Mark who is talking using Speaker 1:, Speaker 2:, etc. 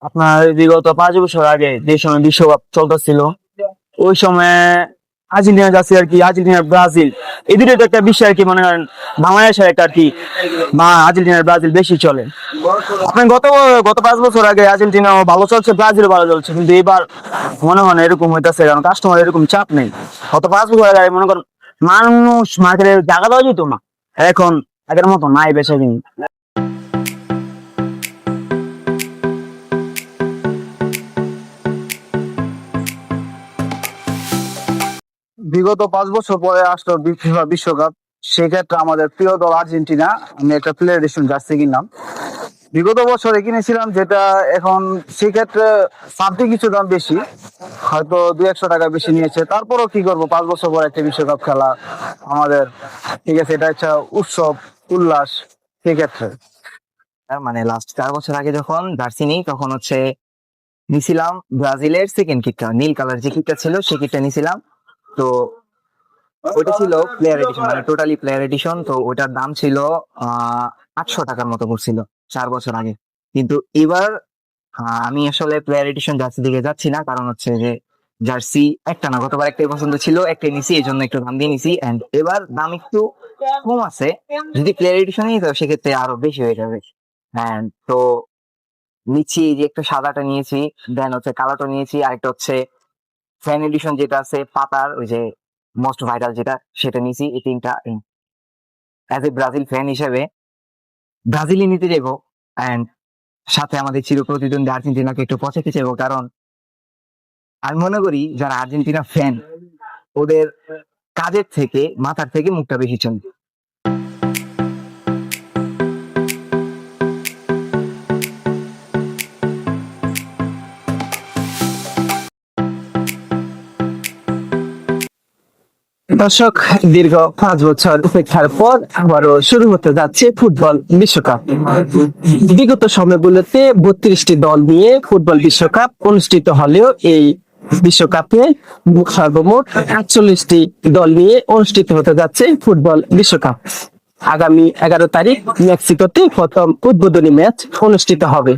Speaker 1: আপনার বিগত 5 বছর আগে যে সময় বিশ্বকাপ চলতেছিল ওই সময় আর্জেন্টিনা যাচ্ছে আর কি, আর্জেন্টিনা ব্রাজিল এই দুটো তো একটা বিশ্বে আর কি, মনে করেন বাংলাদেশের একটা আর কি, বা আর্জেন্টিনা ব্রাজিল বেশি চলে। আপনার গত গত 5 বছর আগে আর্জেন্টিনা ভালো চলছে, ব্রাজিল ভালো চলছে, কিন্তু এবার মনে হয় না এরকম হইতেছে, কারণ কাস্টমার এরকম চাপ নেই। গত 5 বছর আগে মনে করেন মানুষ মার্কেটে জায়গা দেওয়া যেত না, এখন আগের মতো নাই বেচা কিনি।
Speaker 2: বিগত 5 বছর পরে আসলো ফিফা বিশ্বকাপ। সেক্ষেত্রে আমাদের প্রিয় দল আর্জেন্টিনা, আমি একটা প্লেয়ার এডিশন জার্সি কিনলাম। বিগত বছরে কিনেছিলাম যেটা, এখন সেক্ষেত্রে সামথিং কিছু দাম বেশি, হয়তো 200-100 টাকা বেশি নিয়েছে। তারপরও কি করবো, 5 বছর পর একটা বিশ্বকাপ খেলা আমাদের, ঠিক আছে, এটা একটা উৎসব উল্লাস সেক্ষেত্রে।
Speaker 3: মানে লাস্ট 4 বছর আগে যখন জার্সি নিই তখন হচ্ছে নিছিলাম ব্রাজিলের সেকেন্ড কিটটা, নীল কালার যে কিটটা ছিল সেই কিটটা নিছিলাম। তো ওটা ছিল প্লেয়ার এডিশন, মানে টোটালি প্লেয়ার এডিশন। তো ওটার দাম ছিল 800 টাকার মতো পড়ছিল 4 বছর আগে। কিন্তু এবার আমি আসলে প্লেয়ার এডিশন জার্সি দিকে যাচ্ছি না, কারণ হচ্ছে যে জার্সি একটা না, গতবার একটাই পছন্দ ছিল, একটাই নিছি, এই জন্য একটু দাম দিয়ে নিছি। এন্ড এবার দাম একটু কম আছে, যদি প্লেয়ার এডিশন নিই তো সেক্ষেত্রে আরো বেশি হয়ে যাবে। হ্যাঁ, তো নিচ্ছি, এই যে একটা সাদাটা নিয়েছি, দেন হচ্ছে কালোটা নিয়েছি, আরেকটা হচ্ছে ফ্যান এডিশন যেটা আছে পাতার, ওই যে মোস্ট ভাইরাল যেটা, সেটা নিয়েছি। এই তিনটা অ্যাজ এ ব্রাজিল ফ্যান হিসেবে ব্রাজিলই নিতে যাবো। অ্যান্ড সাথে আমাদের চির প্রতিদ্বন্দ্বী আর্জেন্টিনাকে একটু পছাতে চাইবো, কারণ আমি মনে করি যারা আর্জেন্টিনা ফ্যান ওদের কাজের থেকে মাথার থেকে মুখটা বেশি চলে।
Speaker 4: দর্শক, দীর্ঘ 5 বছর উপেক্ষার পর আবারও শুরু হতে যাচ্ছে ফুটবল বিশ্বকাপ। বিগত সময়গুলোতে 32টি দল নিয়ে ফুটবল বিশ্বকাপ অনুষ্ঠিত হলেও এই বিশ্বকাপে সর্বমোট 48টি দল নিয়ে অনুষ্ঠিত হতে যাচ্ছে ফুটবল বিশ্বকাপ। আগামী 11 তারিখ মেক্সিকোতে প্রথম উদ্বোধনী ম্যাচ অনুষ্ঠিত হবে।